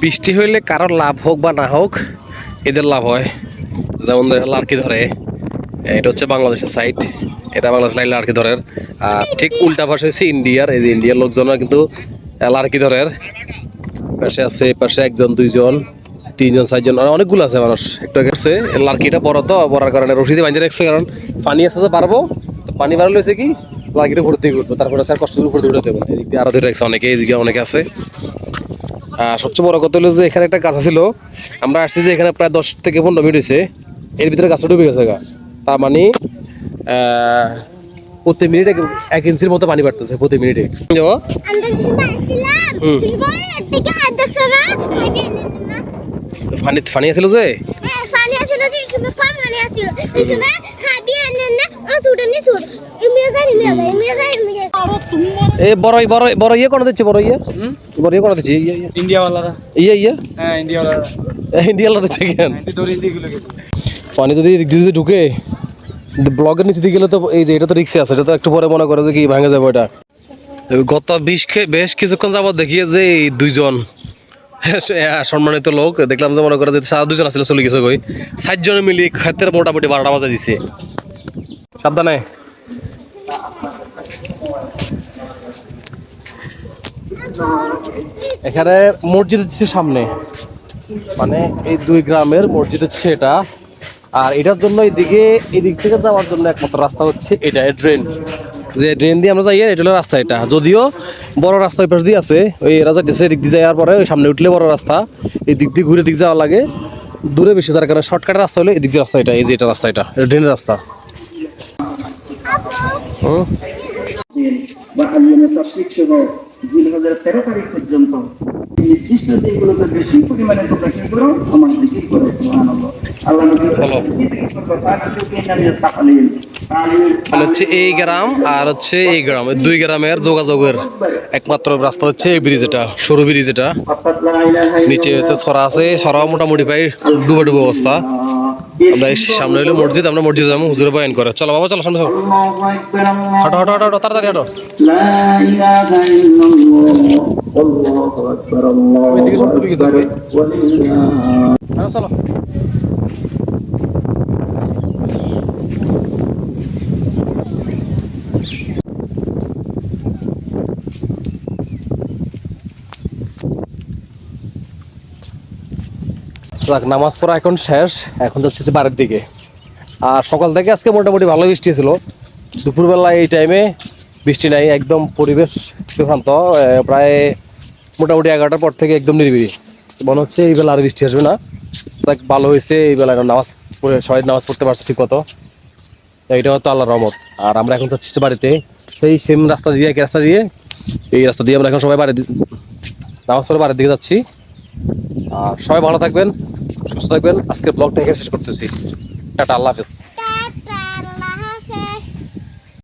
বৃষ্টি হইলে কারোর লাভ হোক বা না হোক এদের লাভ হয়। যেমন লার্কি ধরে, এটা হচ্ছে বাংলাদেশের সাইড, এটা বাংলাদেশ লাইন লার্কি ধরের। আর ঠিক উল্টা পাশে হচ্ছে ইন্ডিয়ার, এই যে ইন্ডিয়ার লোকজনরা কিন্তু লার্কি ধরের। পাশে আছে, পাশে একজন, দুইজন, তিনজন, চারজন, অনেকগুলো আছে মানুষ। একটু গেছে লার্কিটা বড়, তো বড়ার কারণে রশিদে বাঁধে রাখছে, কারণ পানি আছে যে পারবো, তো পানি বাড়লে হয়েছে কি লার্কিটা ভর্তি করবো, তারপরে আর কষ্ট করে ভর্তি উঠে দেবো না। এদিক দিয়ে আরো ধরে রাখছে অনেকে, এদিকে অনেকে আছে। সবচেয়ে বড় কথা হলো যে এখানে একটা গাছ ছিল, আমরা আসছি যে এখানে প্রায় 10 থেকে 15 মিনিট হয়েছে, এর ভিতরে গাছটা ডুবে গেছে গা। তার মানে প্রতি মিনিটে 1 ইঞ্চির মতো পানি বাড়তেছে প্রতি মিনিটে। পানি আছিল যে বড় বড় ইয়ে কোনো দিচ্ছে, বড় ইয়ে কোনো দিচ্ছে ইন্ডিয়াওয়ালারা, হ্যাঁ ইন্ডিয়াওয়ালা দিচ্ছে কেন? পানি যদি ঢুকে ব্লগের নিচে দিয়ে গেলে তো এই যে এটা তো রিক্সে আছে, এটা তো একটু পরে মনে করে যে কি ভাঙে যাবো এটা। গত বেশ কিছুক্ষণ যাবত দেখিয়ে যে এই দুইজন সম্মানিত লোক দেখলাম যে মনে করে যে সারা দুজন আসলে চলে গেছে, কই 7 জন মিলিয়ে খাতের মোটামুটি 12টা বাজা দিছে। সাবধানে। এখানে মসজিদ হচ্ছে সামনে, মানে এই 2 গ্রামের মসজিদ হচ্ছে এটা। আর এটার জন্য এদিক থেকে যাওয়ার জন্য একমাত্র রাস্তা হচ্ছে এটা, ড্রেন, যে ড্রেন দিয়ে আমরা যাই, এটা হলো রাস্তা। এটা যদিও বড় রাস্তা ওই পাশ দিয়ে আছে, ওই এরা যাইতেছে এদিক দিয়ে যাওয়ার পরে ওই সামনে উঠলে বড় রাস্তা, এই দিক দিয়ে ঘুরে দিক যাওয়া লাগে, দূরে বেশি, যার কারণে শর্টকাট রাস্তা হলে এদিক দিয়ে রাস্তা এটা, এই যে এটা রাস্তা, এটা ড্রেনের রাস্তা। জিলহজের 13 তারিখ পর্যন্ত নির্দিষ্ট দিনগুলোতে বেশি পরিমাণে প্রকাশন করো আমার জিকির করে সুবহানাল্লাহ। আল্লাহ নবী হচ্ছে এই গ্রাম আর হচ্ছে এই গ্রাম, 2 গ্রামের যোগাযোগের একমাত্র রাস্তা হচ্ছে এই ব্রিজ, এটা সরু ব্রিজ। এটা নিচে হচ্ছে ছড়া আছে, ছড়া মোটামুটি প্রায় ডুবে অবস্থা। আমরা সামনে হইলো মসজিদ, আমরা মসজিদে যাবো, হুজুরে বয়ান করে। চলো বাবা, চলো সামনে চলো, হাঁটো হাঁটো হাঁটো, তাড়াতাড়ি হাঁটো। চলো নামাজ পড়া এখন শেষ, এখন যাচ্ছে বাড়ির দিকে। আর সকাল থেকে আজকে মোটামুটি ভালো বৃষ্টি ছিল, দুপুরবেলা এই টাইমে বৃষ্টি নাই, একদম পরিবেশ শান্ত। প্রায় মোটামুটি 11টার পর থেকে একদম নিরিবিলি, মনে হচ্ছে এই বেলা আর বৃষ্টি আসবে না। দেখ ভালো হয়েছে, এই বেলা নামাজ পড়ে সবাই নামাজ পড়তে পারছে ঠিক মতো, এইটা হতো আল্লাহর রহমত। আর আমরা এখন যাচ্ছি বাড়িতে, সেই সেম রাস্তা দিয়ে, এক রাস্তা দিয়ে, এই রাস্তা দিয়ে আমরা এখন সবাই নামাজ পড়ে বাড়ির দিকে যাচ্ছি। আর সবাই ভালো থাকবেন, সুস্থ থাকবেন। আজকের ব্লগটা এখানে শেষ করতেছি। টাটা, আল্লাহ হাফেজ।